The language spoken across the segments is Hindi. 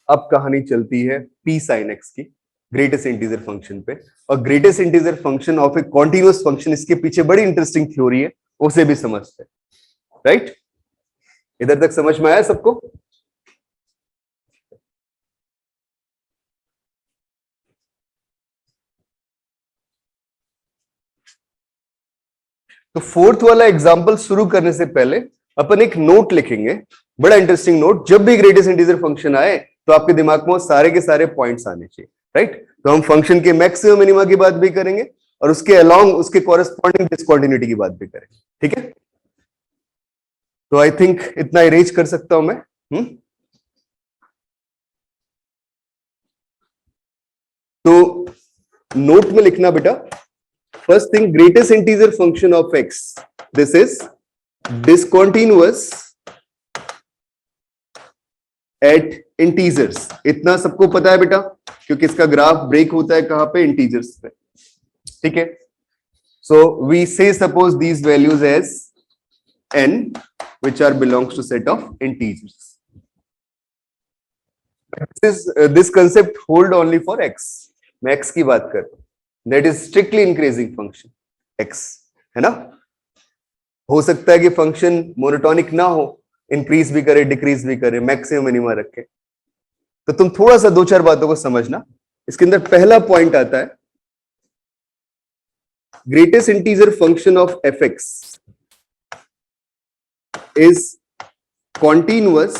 अब कहानी चलती है p sin x की ग्रेटेस्ट इंटीजर फंक्शन पे, और greatest integer function of A continuous function, इसके पीछे बड़ी इंटरेस्टिंग थ्योरी है, उसे भी समझते हैं। राइट, इधर तक समझ में आया सबको? तो फोर्थ वाला एग्जांपल शुरू करने से पहले अपन एक नोट लिखेंगे, बड़ा इंटरेस्टिंग नोट। जब भी ग्रेटेस्ट इंटीजर फंक्शन आए तो आपके दिमाग में सारे के सारे पॉइंट्स आने चाहिए। राइट, तो हम फंक्शन के मैक्सिमम मिनिमा की बात भी करेंगे और उसके अलोंग उसके कॉरेस्पॉन्डिंग डिसकंटिन्यूटी की बात भी करेंगे। ठीक है, तो आई थिंक इतना इरेज कर सकता हूं मैं। तो नोट में लिखना बेटा, first thing, greatest integer function of X, this is discontinuous at integers. इतना सबको पता है बेटा, क्योंकि इसका ग्राफ ब्रेक होता है कहां पे? इंटीजर्स पे। ठीक है, so we say suppose these values as n which are belongs to set of integers. This concept hold only for x. मैं x की बात कर रहा हूं, that is strictly increasing function x, है ना? हो सकता है कि फंक्शन मोनोटोनिक ना हो, इंक्रीज भी करे डिक्रीज भी करे, मैक्सिमम मिनिमा रखे। तो तुम थोड़ा सा दो चार बातों को समझना। इसके अंदर पहला पॉइंट आता है, greatest integer function of fx is continuous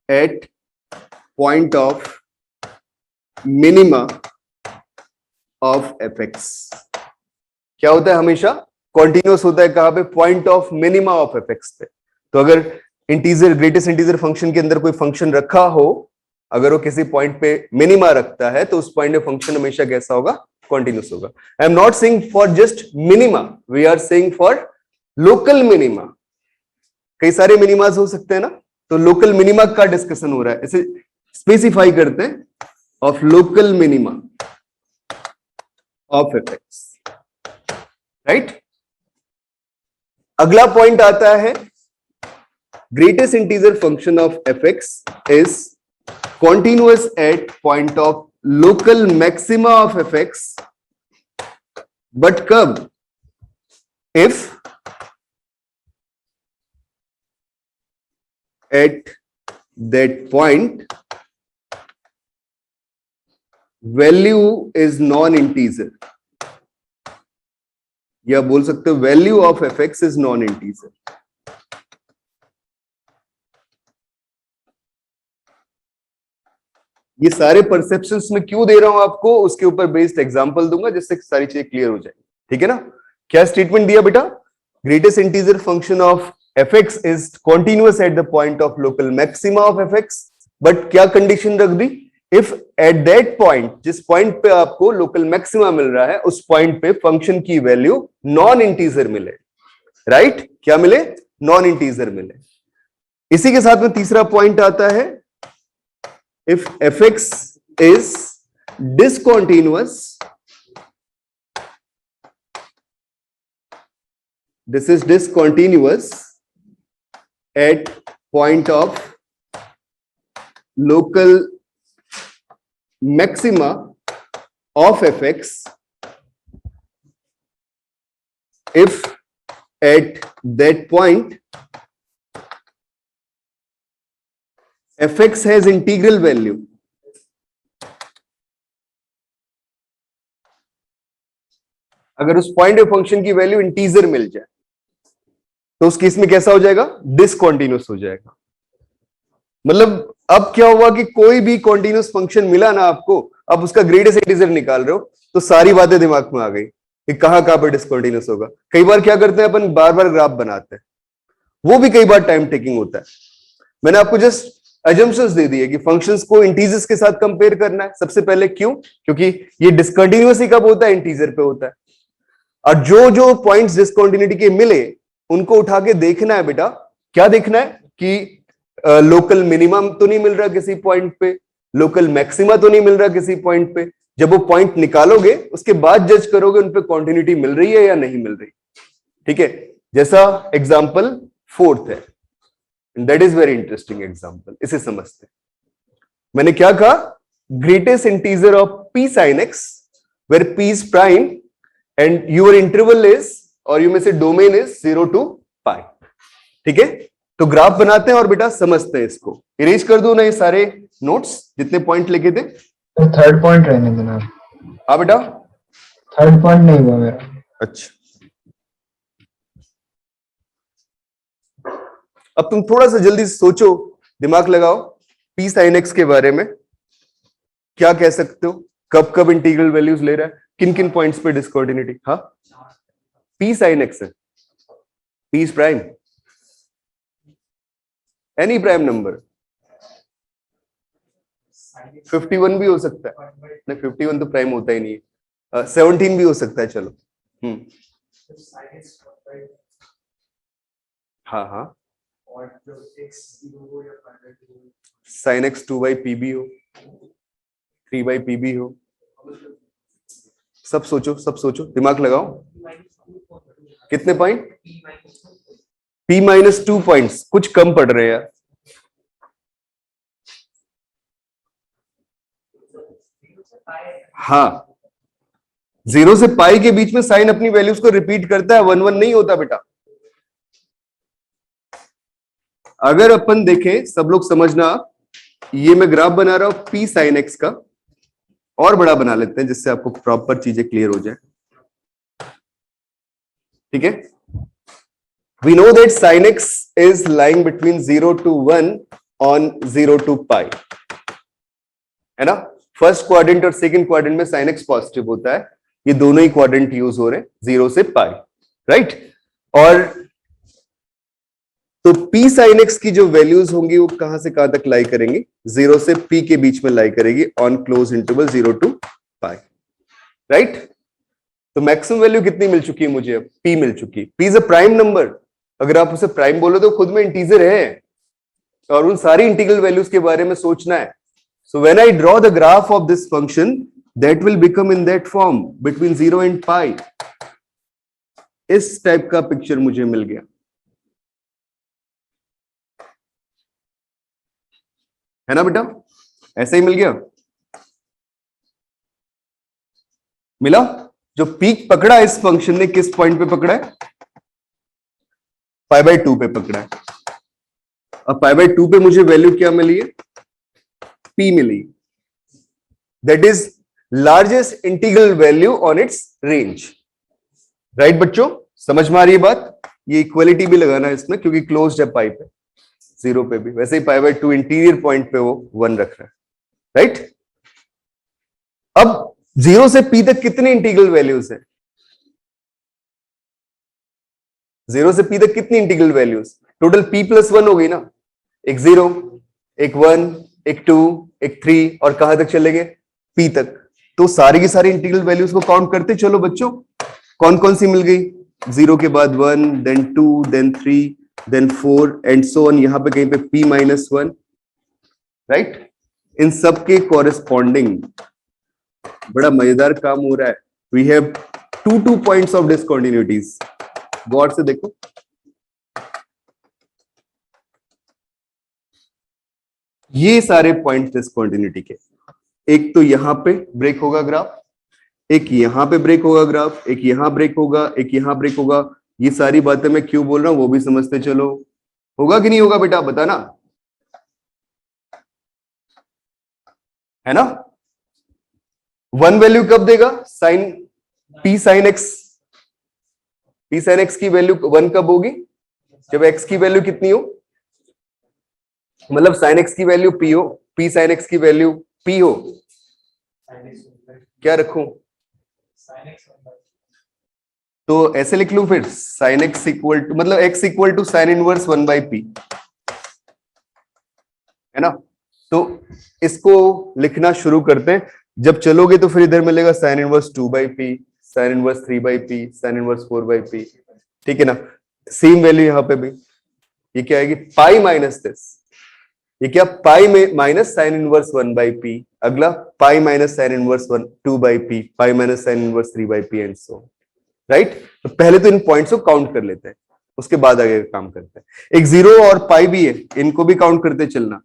at point of minima of fx। क्या होता है? हमेशा कॉन्टिन्यूअस होता है कहां पे? Point of minima of fx पे। तो अगर इंटीजर, ग्रेटेस्ट इंटीजर फंक्शन के अंदर कोई फंक्शन रखा हो, अगर वो किसी पॉइंट पे मिनिमा रखता है तो उस पॉइंट पे फंक्शन हमेशा कैसा होगा? कॉन्टिन्यूअस होगा। I am not saying for just minima, we are saying for local minima. कई सारे मिनिमास हो सकते हैं ना, तो लोकल मिनिमा का डिस्कशन हो रहा है, इसे स्पेसिफाई करते हैं, of local minima of f x. Right, अगला पॉइंट आता है, greatest integer function of f x is continuous at point of local maxima of f x, but कब? If at that point value is non-integer, या बोल सकते हो value of fx is non-integer। ये सारे परसेप्शंस में क्यों दे रहा हूं आपको, उसके ऊपर बेस्ड एग्जांपल दूंगा जिससे सारी चीजें क्लियर हो जाएगी। ठीक है ना? क्या स्टेटमेंट दिया बेटा? Greatest integer function of fx is continuous at the point of local maxima of fx, but क्या कंडीशन रख दी? if at that point, जिस पॉइंट पे आपको लोकल मैक्सिमा मिल रहा है, उस पॉइंट पे फंक्शन की वैल्यू नॉन इंटीजर मिले। राइट, क्या मिले? नॉन इंटीजर मिले। इसी के साथ में तीसरा पॉइंट आता है, if fx is discontinuous, this is discontinuous at point of local maxima of fx, if at that point fx has integral value, अगर उस पॉइंट पे फंक्शन की वैल्यू इंटीजर मिल जाए तो उस केस में कैसा हो जाएगा? डिसकंटीन्यूअस हो जाएगा। मतलब अब क्या हुआ कि कोई भी कॉन्टिन्यूअस फंक्शन मिला ना आपको, अब उसका ग्रेटेस्ट इंटीजर निकाल रहे हो तो सारी बातें दिमाग में आ गई कि कहां पर डिसकंटीन्यूअस होगा। कई बार क्या करते हैं अपन, बार बार ग्राफ बनाते हैं, वो भी कई बार टाइम टेकिंग होता है। मैंने आपको जस्ट अजम्पशंस दे दिए कि फंक्शंस को इंटीजर्स के साथ कंपेयर करना है सबसे पहले। क्यों? क्योंकि ये डिसकंटीन्यूअस ही कब होता है? इंटीजर पे होता है। और जो जो पॉइंट्स डिसकंटिन्यूटी के मिले उनको उठा के देखना है बेटा। क्या देखना है? कि लोकल मिनिमम तो नहीं मिल रहा किसी पॉइंट पे, लोकल मैक्सिमा तो नहीं मिल रहा किसी पॉइंट पे। जब वो पॉइंट निकालोगे उसके बाद जज करोगे उन पे कॉन्टिन्यूटी मिल रही है या नहीं मिल रही। ठीक है, जैसा एग्जांपल फोर्थ है, that is very interesting example, इसे समझते हैं। मैंने क्या कहा, greatest integer of p sin x where p is prime and your interval is, और यू में से डोमेन इज 0 to pi। ठीक है, तो ग्राफ बनाते हैं और बेटा समझते हैं इसको। इरेज कर दो ना ये सारे नोट्स जितने पॉइंट लिखे थे। थर्ड पॉइंट रहने देना। हाँ बेटा, थर्ड पॉइंट नहीं हुआ मेरा। अच्छा, अब तुम थोड़ा सा जल्दी से सोचो, दिमाग लगाओ, p sin x के बारे में क्या कह सकते हो, कब कब इंटीग्रल वैल्यूज ले रहा है, किन किन पॉइंट्स पे डिसकॉर्डिनेटी। हाँ, p sin x है, p is prime, any prime number. 51 भी हो सकता है, नहीं 51 तो प्राइम होता ही नहीं है, 17 भी हो सकता है। चलो हाँ हाँ, sin x 2/p भी हो, 3/p भी हो, सब सोचो, सब सोचो, दिमाग लगाओ। कितने पॉइंट, p माइनस 2 पॉइंट्स, कुछ कम पड़ रहे हैं यार। हाँ, 0 से पाई के बीच में साइन अपनी वैल्यूज को रिपीट करता है, 1 1 नहीं होता बेटा। अगर अपन देखें, सब लोग समझना, ये मैं ग्राफ बना रहा हूं p sin x का, और बड़ा बना लेते हैं जिससे आपको प्रॉपर चीजें क्लियर हो जाए। ठीक है, we know that sin x is lying between 0 to 1 on 0 to pi, है ना। फर्स्ट क्वाड्रेंट और सेकंड क्वाड्रेंट में sin x पॉजिटिव होता है, ये दोनों ही क्वाड्रेंट यूज हो रहे हैं 0 से पाई, राइट। और तो p sin x की जो वैल्यूज होंगी वो कहां से कहां तक लाई करेंगी, 0 से p के बीच में लाई करेगी on close interval 0 to pi, right. तो मैक्सिमम वैल्यू कितनी मिल चुकी है मुझे, अब p मिल चुकी। p is a prime number, अगर आप उसे प्राइम बोलो तो खुद में इंटीजर है, और उन सारी इंटीग्रल वैल्यूज के बारे में सोचना है। So when I draw the graph of this function, that will become in that form between 0 and pi. इस टाइप का पिक्चर मुझे मिल गया, है ना बेटा, ऐसा ही मिल गया, मिला। जो पीक पकड़ा इस फंक्शन ने किस पॉइंट पे पकड़ा है, π/2 पे पकड़ा है। अब π/2 पे मुझे वैल्यू क्या मिली है, p मिली, that is largest integral value on its range, right बच्चों, समझ में आ रही है बात। ये इक्वलिटी भी लगाना है इसमें, क्योंकि क्लोज्ड है पाई पे, 0 पे भी, वैसे ही π/2 इंटीरियर पॉइंट पे वो 1 रख रहा है, राइट। अब 0 से p तक कितने इंटीग्रल वैल्यूज है, 0 से p तक कितनी इंटीग्रल वैल्यूज, टोटल p + 1 हो गई ना, एक 0, एक 1, एक 2, एक 3, और कहां तक चलेंगे, p तक। तो सारी की सारी इंटीग्रल वैल्यूज को काउंट करते चलो बच्चों, कौन कौन सी मिल गई, 0 के बाद 1, then 2, then 3, then 4 and so on, यहां पे कहीं पे p - 1, राइट। इन सब के कॉरेस्पॉन्डिंग बड़ा मजेदार काम हो रहा है। We have 2 points of discontinuities, गौर से देखो। ये सारे पॉइंट्स डिसकंटिन्यूटी के, एक तो यहां पे ब्रेक होगा ग्राफ, एक यहां पे ब्रेक होगा ग्राफ, एक यहां ब्रेक होगा, एक यहां ब्रेक होगा। ये सारी बातें मैं क्यों बोल रहा हूं वो भी समझते चलो, होगा कि नहीं होगा बेटा, बताना, है ना। 1 वैल्यू कब देगा, sine p sin x, p sin x की वैल्यू 1 कब होगी, जब x की वैल्यू कितनी हो, मतलब sin x की वैल्यू p हो, p sin x की वैल्यू p हो, क्या रखूं, तो ऐसे लिख लूं फिर, sin x इक्वल टू, मतलब x equal to sine inverse 1/p, है ना। तो इसको लिखना शुरू करते हैं, जब चलोगे तो फिर इधर मिलेगा sine inverse 2/p, sine inverse 3/p, sine inverse 4/p, ठीक है ना। सेम वैल्यू यहां पे भी, ये क्या आएगी, पाई माइनस दिस, ये क्या, पाई में माइनस साइन इनवर्स 1/p, अगला pi minus sine inverse 2/p, pi minus sine inverse 3/p and so, right. तो पहले तो इन पॉइंट्स को काउंट कर लेते हैं। उसके बाद आगे काम करते हैं। एक 0 और पाई भी है, इनको भी काउंट करते चलना।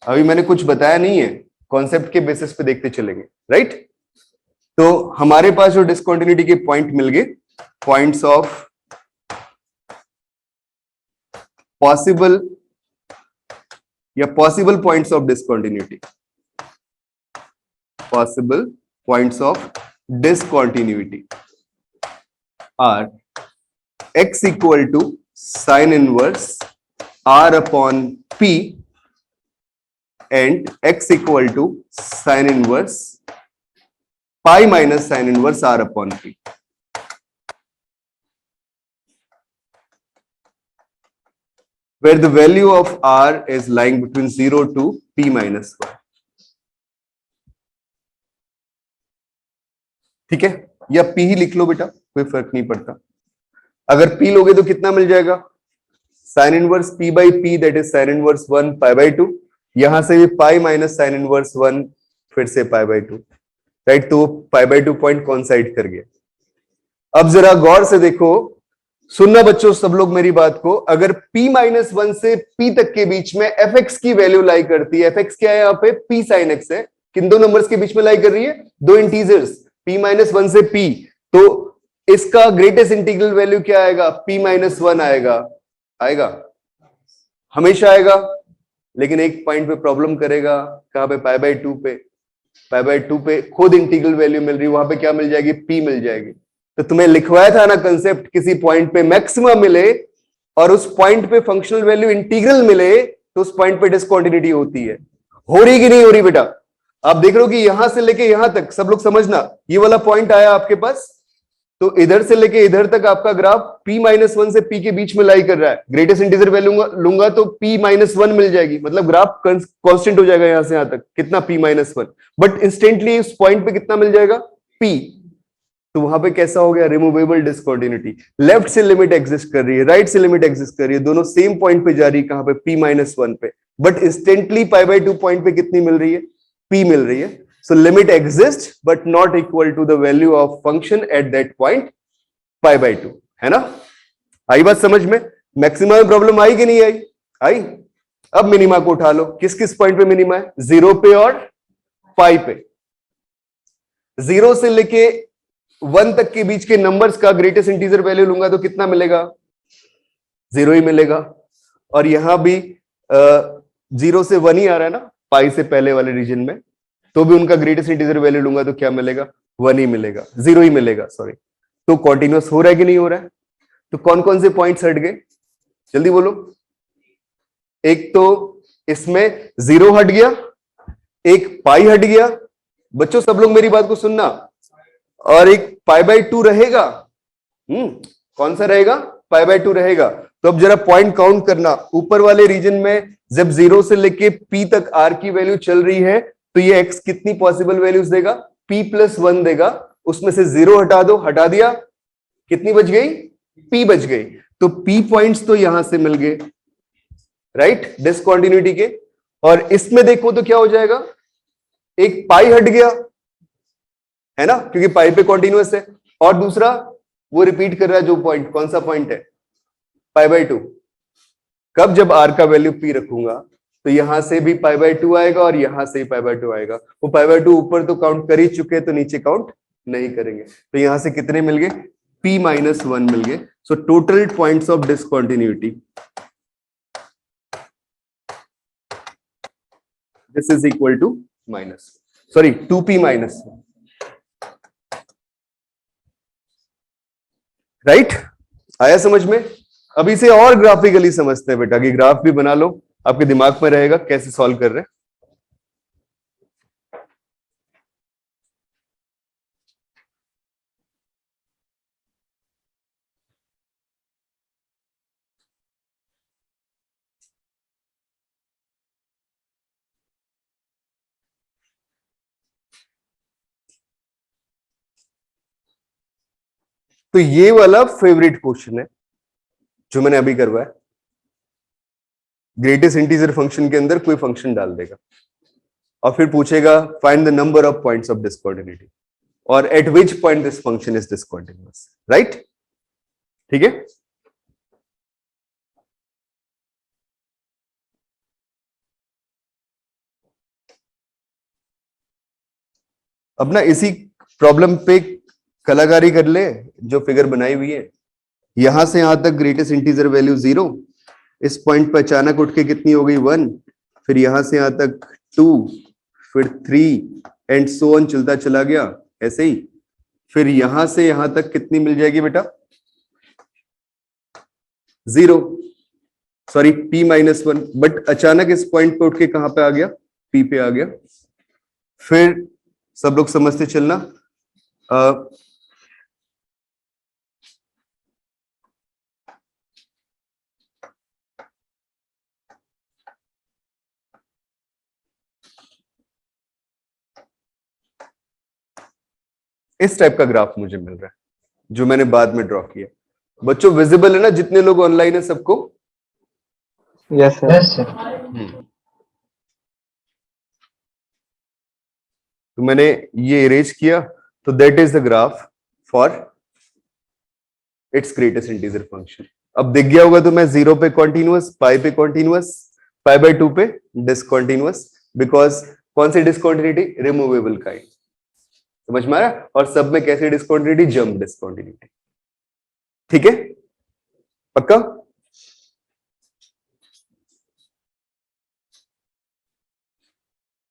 अभी मैंने कुछ बताया नहीं है, कॉन्सेप्ट के बेसिस पे देखते चलेंगे, राइट। तो हमारे पास जो डिसकंटिन्यूटी के पॉइंट मिल गए, पॉइंट्स ऑफ पॉसिबल या possible points of discontinuity, possible points of discontinuity are x equal to sin inverse r upon p and x equal to sin inverse pi minus sin inverse r upon p. Where the value of r is lying between 0 to p minus 1. ठीक है, या p ही लिख लो बेटा, कोई फर्क नहीं पड़ता। अगर p लोगे तो कितना मिल जाएगा, sine inverse p by p, that is sine inverse 1 pi by 2। यहां से भी पाई माइनस साइन इनवर्स 1, फिर से पाई बाई 2, राइट। तो पाई बाई 2 पॉइंट कॉन्साइड कर गया। अब जरा गौर से देखो, सुनना बच्चों सब लोग मेरी बात को, अगर p माइनस 1 से p तक के बीच में fx की वैल्यू लाई करती है, fx क्या है यहाँ पे, p sin x है, किन दो नंबर्स के बीच में लाई कर रही है, दो इंटीजर्स, p माइनस 1 से p, तो इसका ग्रेटेस्ट इंटीग्रल वैल्यू क्या आएगा, p माइनस 1 आएगा, आएगा, हमेशा आएगा। लेकिन एक पॉइंट पे प्रॉब्लम करेगा, कहां पे, पाई बाई 2 पे, पाई बाई 2 पे खुद इंटीग्रल वैल्यू मिल रही है, वहां पे क्या मिल जाएगी, p मिल जाएगी। तो तुम्हें लिखवाया था ना कंसेप्ट, किसी पॉइंट पे मैक्सिमम मिले और उस पॉइंट पे फंक्शनल वैल्यू इंटीग्रल मिले, तो उस पॉइंट पे डिसकंटिन्यूटी होती है। हो रही कि नहीं हो रही बेटा, आप देख रहे हो कि यहां से लेके यहां तक, सब लोग समझना, ये वाला पॉइंट आया आपके पास, तो इधर से लेके इधर तक आपका ग्राफ p माइनस 1 से p के बीच में लाई कर रहा है। ग्रेटेस्ट इंटीजर वैल्यू लूंगा तो p माइनस 1 मिल जाएगी, मतलब ग्राफ कांस्टेंट हो जाएगा यहां से यहां तक, कितना, p माइनस 1, बट इंस्टेंटली उस पॉइंट पे कितना मिल जाएगा, p। तो वहां पे कैसा हो गया, रिमूवेबल डिसकंटिन्यूटी। लेफ्ट से लिमिट एग्जिस्ट कर रही है, राइट से लिमिट एग्जिस्ट कर रही है, दोनों सेम पॉइंट पे जा रही है, कहां पे, p माइनस 1 पे, but instantly pi by 2 point पे कितनी मिल रही है, p मिल रही है। So limit exist but not equal to the value of function at that point pi by 2, है ना। आई बात समझ में, मैक्सिमा में प्रॉब्लम आई कि नहीं आई, आई। अब मिनिमा को उठा लो, किस किस पॉइंट पे मिनिमा है, 0 पे और पाई पे। 0 से लेके 1 तक के बीच के नंबर्स का ग्रेटेस्ट इंटीजर वैल्यू लूंगा तो कितना मिलेगा, 0 ही मिलेगा। और यहां भी 0 से 1 ही आ रहा है ना, पाई से पहले वाले रीजन में, तो भी उनका ग्रेटेस्ट इंटीजर वैल्यू लूंगा तो क्या मिलेगा, 1 ही मिलेगा, 0 ही मिलेगा, सॉरी। तो कॉन्टिन्यूअस हो रहा है कि नहीं हो रहा है। तो कौन कौन से पॉइंट्स हट गए, जल्दी बोलो। एक तो इसमें 0 हट गया, एक पाई हट गया, बच्चों सब लोग मेरी बात को सुनना, और एक पाई बाई 2 रहेगा। कौन सा रहेगा, पाई बाई 2 रहेगा। तो अब जरा पॉइंट काउंट करना, ऊपर वाले रीजन में जब 0 से लेके p तक r की वैल्यू चल रही है, तो ये x कितनी पॉसिबल वैल्यूज देगा, p प्लस 1 देगा, उसमें से 0 हटा दो, हटा दिया, कितनी बच गई, p बच गई। तो p पॉइंट्स तो यहां से मिल गए, राइट, डिसकंटिन्यूटी के। और इसमें देखो तो क्या हो जाएगा, एक पाई हट गया, है ना, क्योंकि पाई पे कॉन्टिन्यूअस है, और दूसरा वो रिपीट कर रहा है जो पॉइंट, कौन सा पॉइंट है, पाई बाई 2। कब, जब r का वैल्यू p रखूंगा तो यहां से भी पाई बाई 2 आएगा और यहां से ही पाई बाई 2 आएगा। वो पाई बाई 2 ऊपर तो काउंट कर ही चुके, तो नीचे काउंट नहीं करेंगे। तो यहां से कितने मिल गए, p माइनस 1 मिल गए। So total points of discontinuity, this is equal to minus, sorry 2p minus 1, right. आया समझ में। अब इसे और ग्राफिकली समझते हैं बेटा, कि ग्राफ भी बना लो, आपके दिमाग में रहेगा कैसे सॉल्व कर रहे हैं। तो ये वाला फेवरेट क्वेश्चन है जो मैंने अभी करवाया। ग्रेटेस्ट इंटीजर फंक्शन के अंदर कोई फंक्शन डाल देगा और फिर पूछेगा find the number of points of discontinuity और at which point this function is discontinuous, right. ठीक है। अब ना इसी प्रॉब्लम पे कलाकारी कर ले, जो फिगर बनाई हुई है, यहां से यहां तक ग्रेटेस्ट इंटीजर वैल्यू 0, इस पॉइंट पर अचानक उठ के कितनी हो गई 1, फिर यहां से यहां तक 2, फिर 3 एंड सो ऑन चलता चला गया ऐसे ही। फिर यहां से यहां तक कितनी मिल जाएगी बेटा? 0, सॉरी p-1, बट अचानक इस पॉइंट पे उठ के कहां पे आ गया? p पे आ गया। फिर सब लोग समझते चलना, इस टाइप का ग्राफ मुझे मिल रहा है जो मैंने बाद में ड्रॉ किया। बच्चों विजिबल है ना? जितने लोग ऑनलाइन है सबको? Yes sir. Yes sir. तो मैंने ये इरेज किया, तो that is the graph for its greatest integer function. अब दिख गया होगा तो मैं 0 पे कॉन्टिन्यूअस, पाई पे कॉन्टिन्यूअस, π/2 पे डिसकॉन्टिन्यूअस, बिकॉज कौन सी डिसकॉन्टिन्यूटी? Removable kind. समझ में आ रहा? और सब में कैसी डिसकॉन्टिन्यूटी? Jump discontinuity. ठीक है, पक्का?